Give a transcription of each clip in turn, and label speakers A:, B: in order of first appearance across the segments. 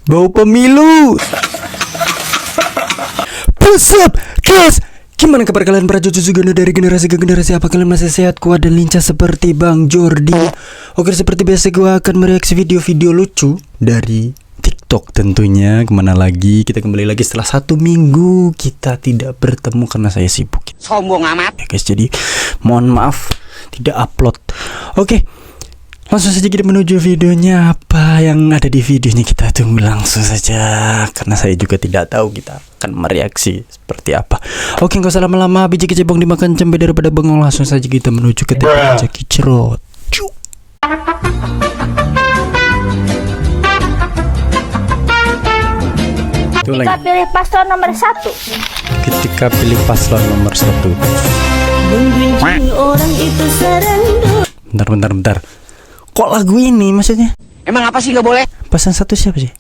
A: Bau pemilu. What's up guys? Gimana kabar kalian para cucu Gano dari generasi ke generasi? Apa kalian masih sehat, kuat, dan lincah seperti Bang Jordi? Oke, seperti biasa gue akan mereaksi video-video lucu dari TikTok tentunya. Kemana lagi? Kita kembali lagi setelah 1 minggu kita tidak bertemu karena saya sibuk.
B: Sombong amat
A: ya guys, jadi mohon maaf tidak upload. Oke, langsung saja kita menuju videonya. Apa yang ada di videonya kita tunggu langsung saja, karena saya juga tidak tahu kita akan mereaksi seperti apa. Oke, nggak usah lama-lama, biji kecebong dimakan cembe daripada bengong. Langsung saja kita menuju ke TikTok Jaki Cerot.
C: Ketika pilih paslon nomor 1.
A: Ketika pilih paslon nomor 1. Bentar. Kok lagu ini maksudnya?
B: Emang apa sih gak boleh?
A: Paslon 1 siapa sih?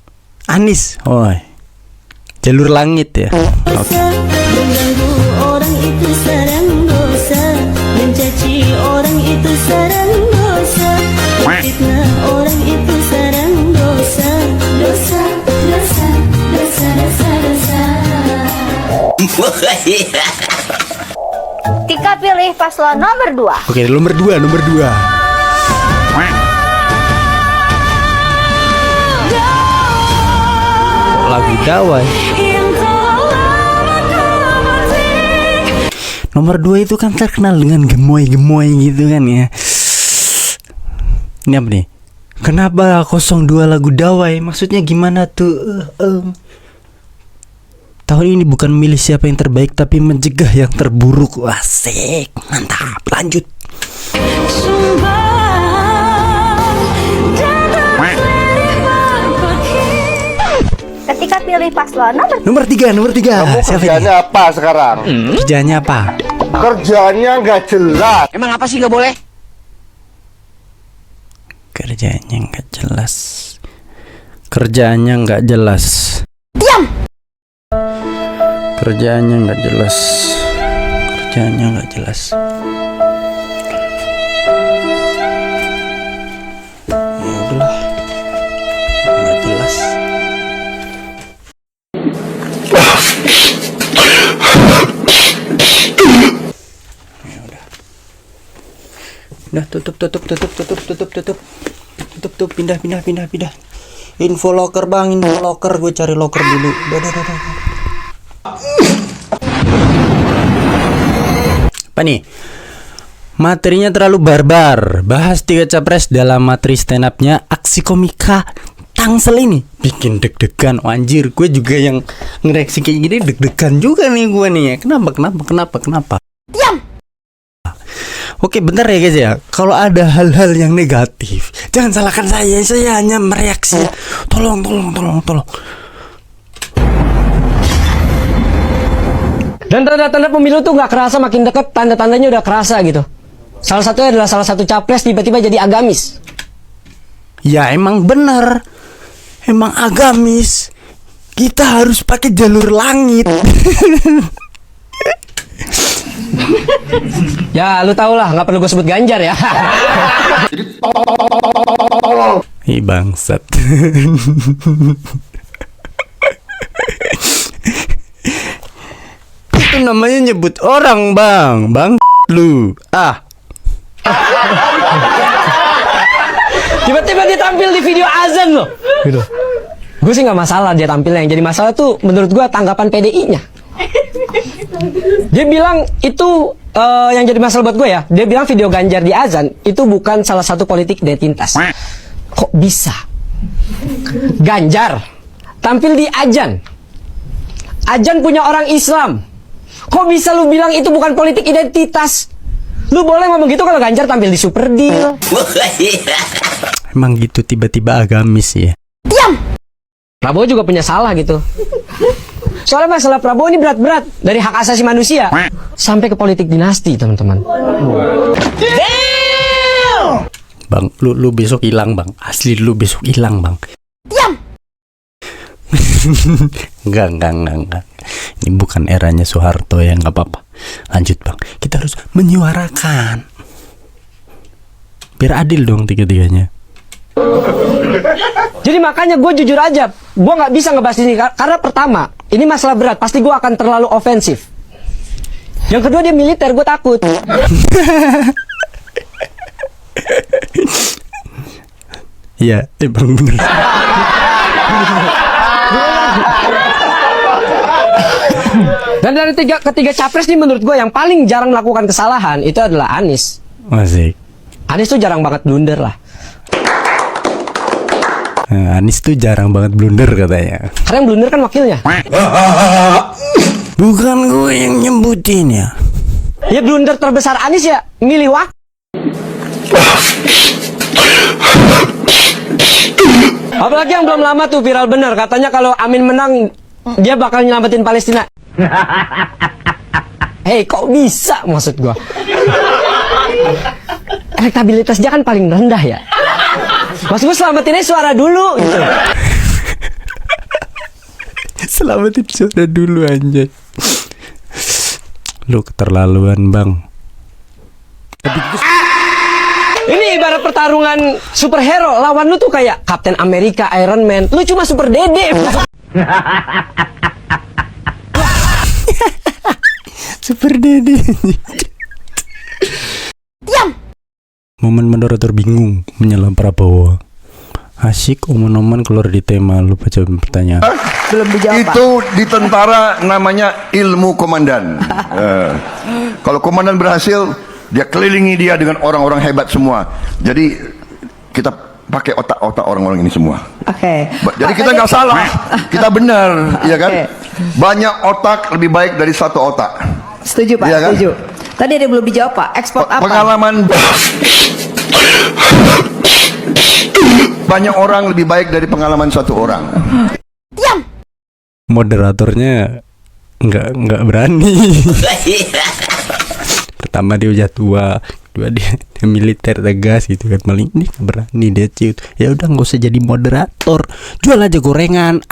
A: Anis. Oh, Jalur Langit ya. Oke.
D: Mengganggu orang itu sarang dosa, mencaci orang itu sarang dosa, fitnah orang itu sarang dosa, dosa, dosa, dosa, dosa, dosa.
C: Ketika pilih paslon nomor 2.
A: Oke, nomor 2. Lagu Dawai. Nomor 2 itu kan terkenal dengan gemoy-gemoy gitu kan ya. Ini apa nih? Kenapa 02 lagu Dawai? Maksudnya gimana tuh? Tahun ini bukan memilih siapa yang terbaik, tapi mencegah yang terburuk. Asik, mantap. Lanjut.
C: Ketika pilih paslon
A: Nomor 3.
E: Kamu kerjanya apa sekarang?
A: Kerjanya apa?
E: Kerjanya nggak jelas.
B: Emang apa sih gak boleh?
A: Kerjanya nggak jelas. Kerjanya nggak jelas.
C: Diam.
A: Kerjanya nggak jelas. Kerjanya nggak jelas. Ya udahlah, nggak jelas. Ya udah. Udah, tutup, pindah. Info locker bang, gue cari locker dulu. Udah. Apa nih? Materinya terlalu barbar. Bahas 3 capres dalam materi stand up-nya aksi komika Tangsel ini. Bikin deg-degan. Oh, anjir, gue juga yang ngereaksi kayak gini deg-degan juga nih gue nih. Kenapa?
C: Diam.
A: Oke, bentar ya guys ya. Kalau ada hal-hal yang negatif, jangan salahkan saya. Saya hanya mereaksi. Tolong.
F: Dan tanda-tanda pemilu tuh nggak kerasa makin deket, tanda-tandanya udah kerasa gitu. Salah satunya adalah salah satu capres tiba-tiba jadi agamis.
A: Ya emang bener, emang agamis. Kita harus pakai jalur langit.
F: Ya lu tau lah, nggak perlu gue sebut Ganjar ya.
A: Ih bangsat. Itu namanya nyebut orang bang lu.
F: Tiba-tiba dia tampil di video azan loh. Gitu. Gue sih nggak masalah dia tampilnya. Yang jadi masalah tuh menurut gue tanggapan PDI-nya. Dia bilang itu yang jadi masalah buat gue ya. Dia bilang video Ganjar di azan itu bukan salah satu politik identitas. Kok bisa? Ganjar tampil di azan. Azan punya orang Islam. Kok bisa lu bilang itu bukan politik identitas? Lu boleh ngomong gitu kalau Ganjar tampil di Super Deal.
A: Emang gitu tiba-tiba agamis ya.
C: Diam.
F: Prabowo juga punya salah gitu. Soalnya masalah Prabowo ini berat-berat. Dari hak asasi manusia sampai ke politik dinasti, teman-teman.
A: Bang, lu besok hilang bang. Asli lu besok hilang bang.
C: Diam.
A: Enggak. Ini bukan eranya Soeharto ya, nggak apa-apa. Lanjut bang. Kita harus menyuarakan. Biar adil dong tiga-tiganya.
F: Jadi makanya gue jujur aja, gue nggak bisa ngebahas ini karena pertama, ini masalah berat, pasti gue akan terlalu ofensif. Yang kedua dia militer, gue takut.
A: Iya, emang bener.
F: Dan dari ketiga capres nih menurut gue yang paling jarang melakukan kesalahan itu adalah Anies.
A: Asik.
F: Anies tuh jarang banget blunder lah.
A: Anies tuh jarang banget blunder katanya.
F: Karena yang blunder kan wakilnya.
A: Bukan gue yang nyebutin ya.
F: Ya blunder terbesar Anies ya milih wakil. Apalagi yang belum lama tuh viral bener, katanya kalau Amin menang dia bakal nyelamatin Palestina. Hei, kok bisa maksud gua? Elektabilitas dia kan paling rendah ya. Maksud gua selamatinnya suara dulu gitu.
A: Selamatin suara dulu anjay. Lu keterlaluan, Bang.
F: Ini ibarat pertarungan superhero, lawan lu tuh kayak Captain America, Iron Man, lu cuma super dede.
A: Super dede.
C: Diam.
A: Momen moderator bingung menyelam Prabowo. Asik omongan keluar di tema, lu baca pertanyaan.
C: Belum dijawab, Pak.
G: Itu di tentara namanya ilmu komandan. Kalau komandan berhasil, dia kelilingi dia dengan orang-orang hebat semua. Jadi kita pakai otak-otak orang-orang ini semua.
H: Oke.
G: Jadi kita nggak salah, kita benar, ya kan? Banyak otak lebih baik dari satu otak.
H: Setuju Pak,
G: Iya kan?
H: setuju. Tadi ada yang belum dijawab Pak, ekspor apa?
G: Pengalaman banyak orang lebih baik dari pengalaman satu orang.
C: Diam.
A: Moderatornya nggak berani. Pertama dia udah tua, kedua dia militer tegas gitu kan, maling ini nggak berani dia ciut. Ya udah nggak usah jadi moderator, jual aja gorengan.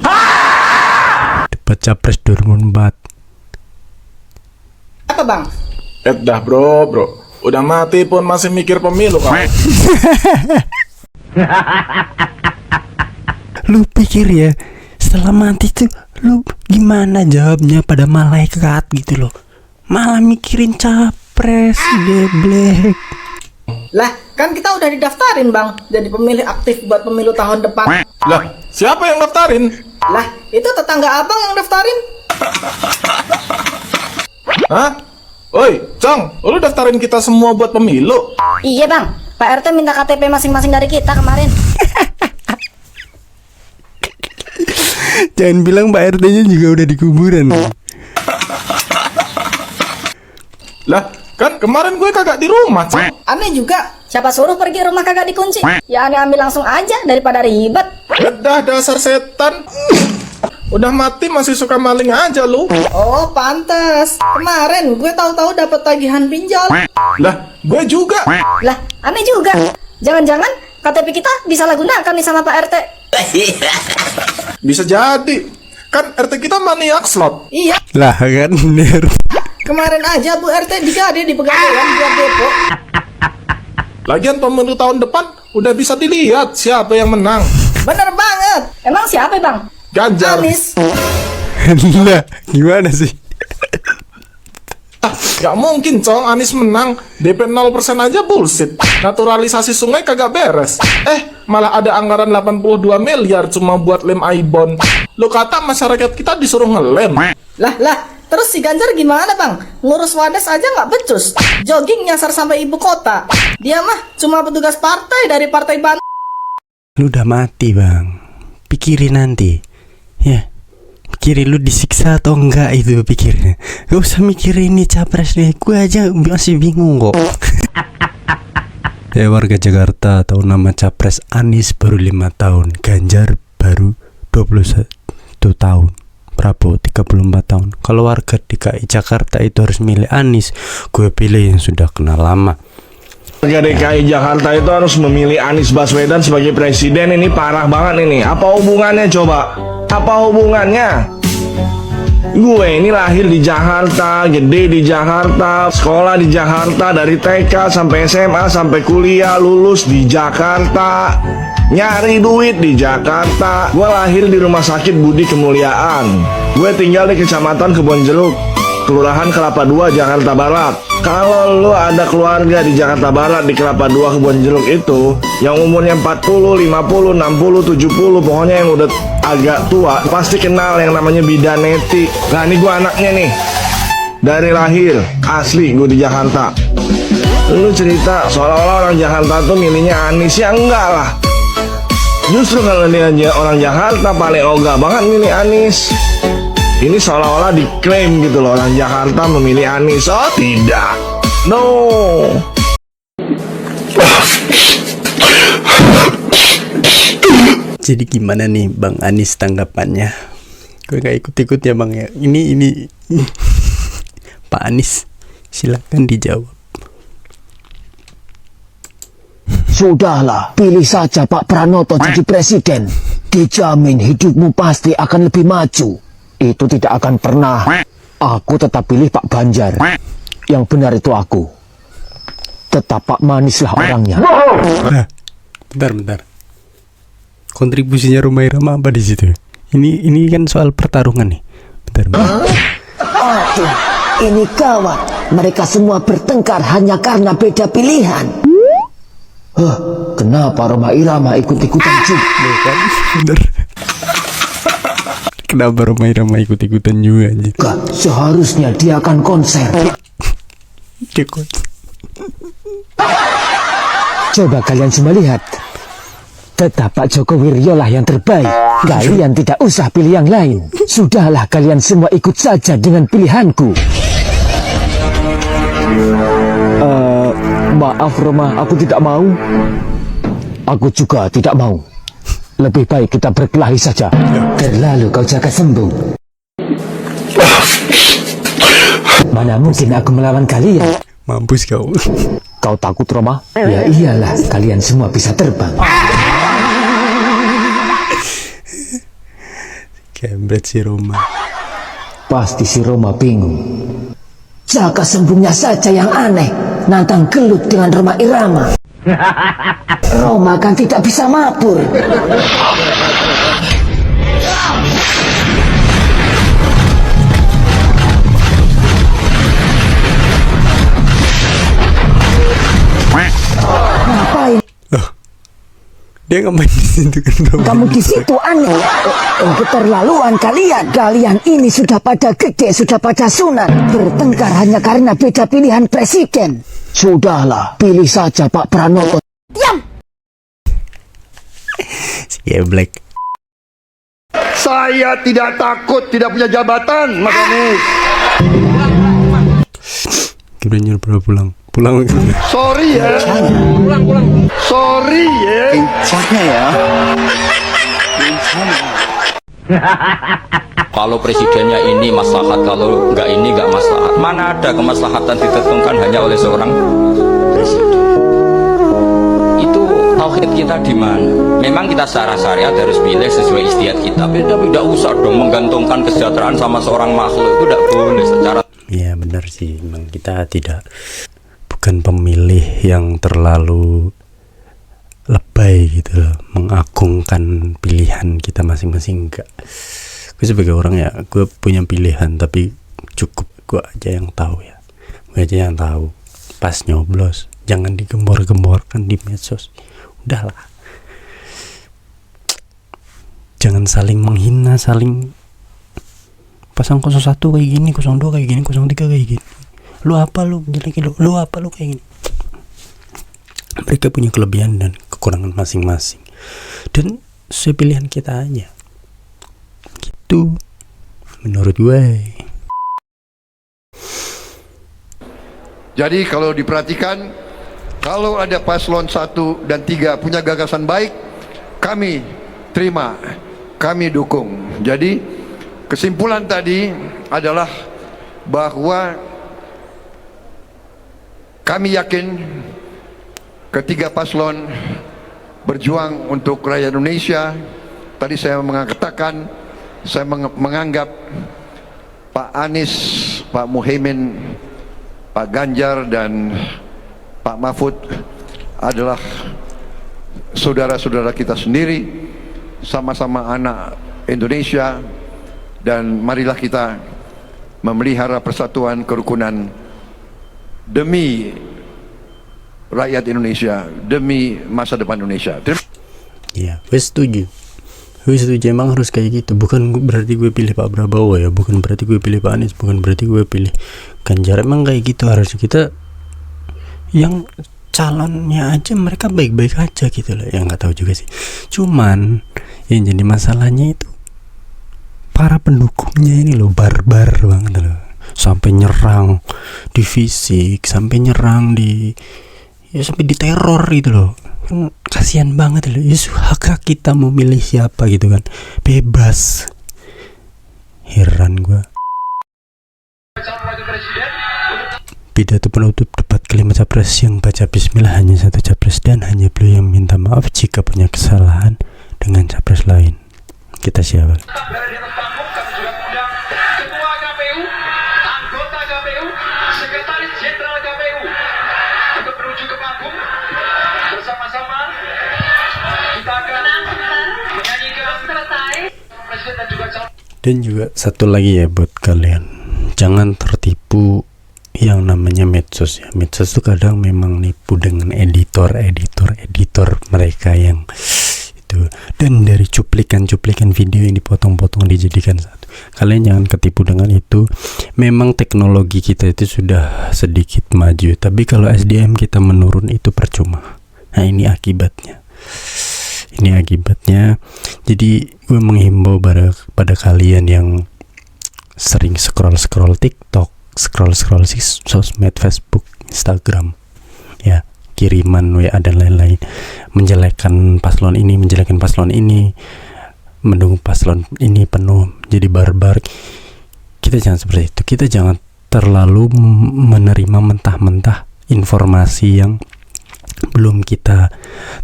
A: Debat capres 2004.
H: Apa Bang?
I: Dah bro, udah mati pun masih mikir pemilu kamu.
A: Lu pikir ya, setelah mati tuh lu gimana jawabnya pada malaikat gitu loh. Malah mikirin capres, geblek.
H: Lah, kan kita udah didaftarin Bang, jadi pemilih aktif buat pemilu tahun depan.
I: Lah, siapa yang daftarin?
H: Lah, itu tetangga Abang yang daftarin.
I: Hah? Oi, Cong, lu daftarin kita semua buat pemilu?
C: Iya, Bang. Pak RT minta KTP masing-masing dari kita kemarin.
A: Jangan bilang Pak RT-nya juga udah di kuburan.
I: Lah, kan kemarin gue kagak di rumah, Cong.
H: Aneh juga.
C: Siapa suruh pergi rumah kagak dikunci? Ya aneh ambil langsung aja daripada ribet.
I: Dah dasar setan. Udah mati masih suka maling aja lu.
H: Oh, pantes. Kemarin gue tahu-tahu dapat tagihan pinjol.
I: Lah, gue juga.
C: Lah, aneh juga. Jangan-jangan KTP kita disalahgunakan nih sama Pak RT.
I: Bisa jadi. Kan RT kita maniak slot.
H: Iya,
A: Lah kan bener.
H: kemarin aja Bu RT digade di pegawaian buat depo.
I: Lagian pemilu tahun depan udah bisa dilihat siapa yang menang.
H: Bener banget.
C: Emang siapa, Bang?
I: Ganjar.
H: Anies.
A: Lah, gimana sih?
I: Gak mungkin, Cong, Anies menang. DP 0% aja bullshit. Naturalisasi sungai kagak beres. Malah ada anggaran 82 miliar cuma buat lem Aibon. Lo kata masyarakat kita disuruh ngelem.
H: Lah, terus si Ganjar gimana Bang? Ngurus wadas aja nggak becus. Jogging nyasar sampai ibu kota. Dia mah cuma petugas partai dari partai Ban.
A: Lu udah mati, Bang. Pikirin nanti. Ya. Pikirin lu disiksa atau enggak itu pikirnya. Gak usah mikirin ini capres deh. Gue aja masih bingung kok. Ya warga Jakarta tahu nama capres Anies baru 5 tahun, Ganjar baru 21 tahun, Prabowo 34 tahun. Kalau warga DKI Jakarta itu harus milih Anies, gue pilih yang sudah kenal lama.
J: Warga DKI Jakarta itu harus memilih Anies Baswedan sebagai presiden. Ini parah banget ini. Apa hubungannya coba? Apa hubungannya? Gue ini lahir di Jakarta, gede di Jakarta, sekolah di Jakarta, dari TK sampai SMA sampai kuliah, lulus di Jakarta, nyari duit di Jakarta. Gue lahir di Rumah Sakit Budi Kemuliaan. Gue tinggal di Kecamatan Kebonjeruk, Kelurahan Kelapa II, Jakarta Barat. Kalau lu ada keluarga di Jakarta Barat, di Kelapa II, Kebonjeruk itu, yang umurnya 40, 50, 60, 70, pokoknya yang udah agak tua, pasti kenal yang namanya bidaneti. Nah ini gue anaknya nih, dari lahir, asli gue di Jakarta. Lu cerita seolah-olah orang Jakarta tuh milihnya Anies, ya enggak lah. Justru kalau dia orang Jakarta paling ogah banget milih Anies. Ini seolah-olah diklaim gitu loh, orang Jakarta memilih Anies. Oh tidak, no.
A: Jadi gimana nih Bang Anies tanggapannya? Gue gak ikut-ikut ya Bang ya. Ini Pak Anies, silakan dijawab.
K: Sudahlah, pilih saja Pak Pranoto jadi presiden. Dijamin hidupmu pasti akan lebih maju. Itu tidak akan pernah. Aku tetap pilih Pak Banjar. Yang benar itu aku. Tetap Pak Manis lah orangnya.
A: Nah, bentar. Kontribusinya Rhoma Irama apa di situ? Ini kan soal pertarungan nih. Bentar.
K: Aduh, ini gawat. Mereka semua bertengkar hanya karena beda pilihan. Kenapa Rhoma Irama ikut-ikutan juga?
A: Kan? Bener. Kenapa Rhoma Irama ikut-ikutan juga aja?
K: Seharusnya dia akan konser. Coba kalian semua lihat. Tetap Pak Joko Wiryo lah yang terbaik. Kalian tidak usah pilih yang lain. Sudahlah, kalian semua ikut saja dengan pilihanku. Maaf Rhoma, aku tidak mau. Aku juga tidak mau. Lebih baik kita berkelahi saja. Terlalu kau jaga sembuh. Mana mungkin aku melawan kalian?
A: Mampus kau.
K: Kau takut Rhoma? Ya iyalah, kalian semua bisa terbang.
A: Kembret si Rhoma.
K: Pasti si Rhoma bingung. Jaga sembuhnya saja yang aneh. Nantang gelut dengan Rhoma Irama. Rhoma kan tidak bisa mabur. Ngapain?
A: Dia ngapain di situ kan?
K: Kamu di situ aneh. Keterlaluan kalian. Kalian ini sudah pada gede, sudah pada sunat. Bertengkar hanya karena beda pilihan presiden. Sudahlah, pilih saja Pak Pranoto.
C: Diam.
A: Si Geblek.
G: Saya tidak takut tidak punya jabatan, Mas Anies.
A: Udah nyuruh pulang.
G: Sorry ya. Pulang. Sorry ya.
B: Kencangnya ya.
L: Kalau presidennya ini maslahat, kalau nggak ini nggak maslahat. Mana ada kemaslahatan ditentukan hanya oleh seorang presiden? Itu tauhid kita di mana? Memang kita secara syariat harus pilih sesuai istiadat kita. Tapi tidak usah dong menggantungkan kesejahteraan sama seorang makhluk, itu tidak boleh secara.
A: Iya benar sih, memang kita bukan pemilih yang terlalu lebay gitu loh, mengagungkan pilihan kita masing-masing. Enggak, gue sebagai orang ya, gue punya pilihan tapi cukup gue aja yang tahu ya, gue aja yang tahu. Pas nyoblos jangan digembor-gemborkan di medsos, udahlah, jangan saling menghina, saling pasang 01 kayak gini, 02 kayak gini, 03 kayak gini, lu apa lu jelek, lu apa lu kayak gini. Mereka punya kelebihan dan kekurangan masing-masing, dan sesuai pilihan kita aja gitu menurut gue.
G: Jadi kalau diperhatikan, kalau ada paslon 1 dan 3 punya gagasan baik, kami terima, kami dukung. Jadi kesimpulan tadi adalah bahwa kami yakin ketiga paslon berjuang untuk rakyat Indonesia. Tadi saya mengatakan, saya menganggap Pak Anies, Pak Muhaimin, Pak Ganjar dan Pak Mahfud adalah saudara-saudara kita sendiri, sama-sama anak Indonesia, dan marilah kita memelihara persatuan kerukunan demi rakyat Indonesia, demi masa depan Indonesia.
A: Ya, gue setuju. Emang harus kayak gitu. Bukan berarti gue pilih Pak Prabowo ya, bukan berarti gue pilih Pak Anies, bukan berarti gue pilih Ganjar. Emang kayak gitu harus kita, yang calonnya aja mereka baik-baik aja gitu loh. Ya nggak tahu juga sih. Cuman yang jadi masalahnya itu para pendukungnya ini loh, barbar banget loh. Sampai nyerang di fisik, sampai nyerang di, ya sampai di teror gitu loh. Kan kasihan banget loh. Ya hak kita memilih siapa gitu kan, bebas. Heran gua. Pidato penutup debat kelima capres yang baca bismillah hanya satu capres dan hanya beliau yang minta maaf jika punya kesalahan dengan capres lain. Kita siapa? Dan juga satu lagi ya buat kalian, jangan tertipu yang namanya medsos ya. Medsos itu kadang memang nipu dengan editor mereka yang itu, dan dari cuplikan video yang dipotong-potong dijadikan satu. Kalian jangan ketipu dengan itu. Memang teknologi kita itu sudah sedikit maju, tapi kalau SDM kita menurun itu percuma. Nah ini akibatnya. Jadi gue menghimbau pada kalian yang sering scroll TikTok, scroll sosmed, Facebook, Instagram, ya, kiriman WA dan lain-lain, menjelekkan paslon ini, mendukung paslon ini penuh, jadi barbar. Kita jangan seperti itu. Kita jangan terlalu menerima mentah-mentah informasi yang belum kita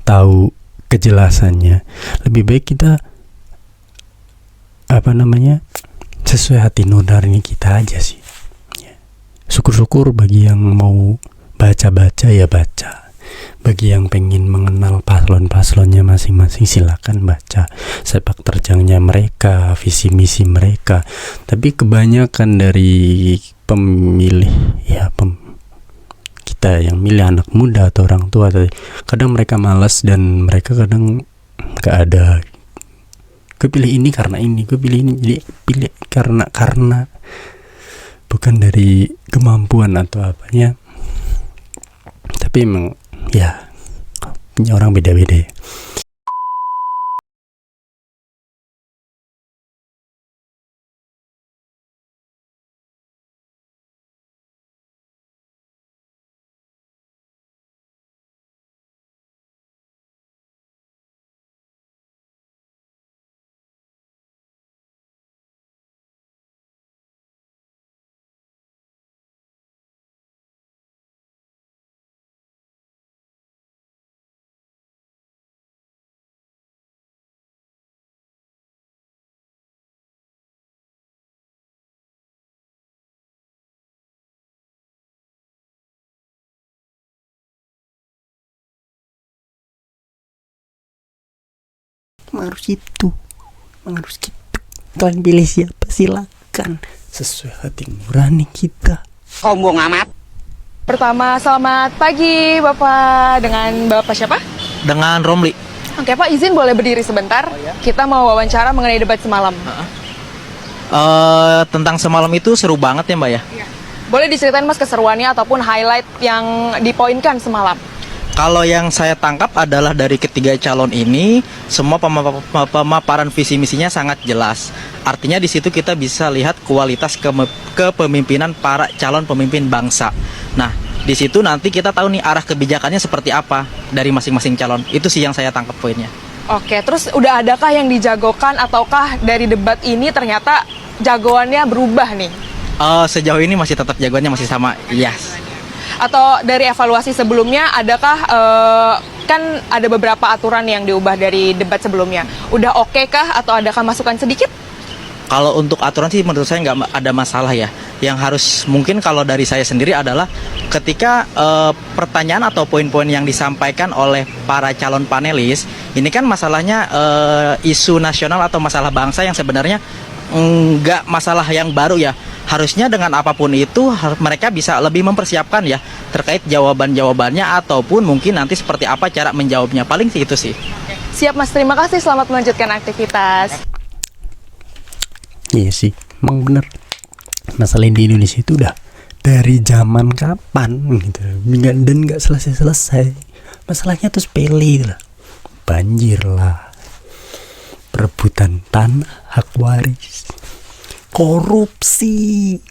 A: tahu kejelasannya. Lebih baik kita sesuai hati nurani kita aja sih. Syukur-syukur bagi yang mau baca-baca ya baca. Bagi yang pengen mengenal paslon-paslonnya masing-masing, silakan baca sepak terjangnya mereka, visi misi mereka. Tapi kebanyakan dari pemilih ya kita yang milih anak muda atau orang tua, kadang mereka malas dan mereka kadang gak ada, gue pilih ini karena ini, gue pilih ini, jadi pilih karena bukan dari kemampuan atau apanya, tapi emang ya punya orang beda-beda ya. harus gitu. Kalian pilih siapa silakan sesuai hati nurani kita.
B: Sombong amat.
M: Pertama, selamat pagi Bapak. Dengan Bapak siapa?
N: Dengan Romli.
M: Oke Pak, izin boleh berdiri sebentar. Kita mau wawancara mengenai debat semalam.
N: Tentang semalam itu seru banget ya Mbak ya?
M: Boleh diceritain Mas keseruannya ataupun highlight yang dipoinkan semalam?
N: Kalau yang saya tangkap adalah dari ketiga calon ini, semua pemaparan visi misinya sangat jelas. Artinya di situ kita bisa lihat kualitas kepemimpinan para calon pemimpin bangsa. Nah, di situ nanti kita tahu nih arah kebijakannya seperti apa dari masing-masing calon. Itu sih yang saya tangkap poinnya.
M: Oke, terus udah adakah yang dijagokan ataukah dari debat ini ternyata jagoannya berubah nih?
N: Sejauh ini masih tetap jagoannya masih sama, yes.
M: Atau dari evaluasi sebelumnya, adakah kan ada beberapa aturan yang diubah dari debat sebelumnya? Udah oke kah atau adakah masukan sedikit?
N: Kalau untuk aturan sih menurut saya nggak ada masalah ya. Yang harus mungkin kalau dari saya sendiri adalah ketika pertanyaan atau poin-poin yang disampaikan oleh para calon panelis, ini kan masalahnya isu nasional atau masalah bangsa yang sebenarnya nggak masalah yang baru ya. Harusnya dengan apapun itu mereka bisa lebih mempersiapkan ya terkait jawaban-jawabannya ataupun mungkin nanti seperti apa cara menjawabnya. Paling sih itu sih.
M: Siap Mas, terima kasih. Selamat melanjutkan aktivitas.
A: Iya sih, emang bener. Masalah di Indonesia itu udah dari zaman kapan gitu, dan nggak selesai. Masalahnya tuh sepele gitu lah. Banjir lah, perebutan tanah, hak waris, korupsi,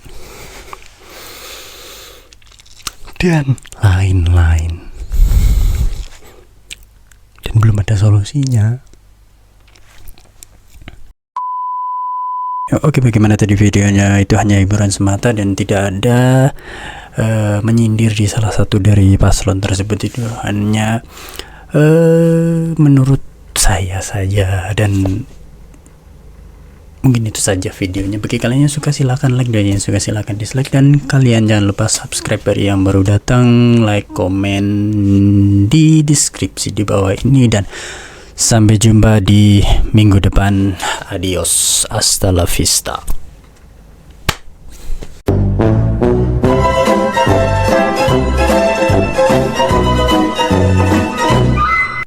A: dan lain-lain. Dan belum ada solusinya. Oke, bagaimana tadi videonya? Itu hanya hiburan semata dan tidak ada menyindir di salah satu dari paslon tersebut. Itu hanya menurut saya saja, dan mungkin itu saja videonya. Bagi kalian yang suka silahkan like, dan yang suka silahkan dislike, dan kalian jangan lupa subscribe bagi yang baru datang, like, komen di deskripsi di bawah ini, dan sampai jumpa di minggu depan. Adios, hasta la vista.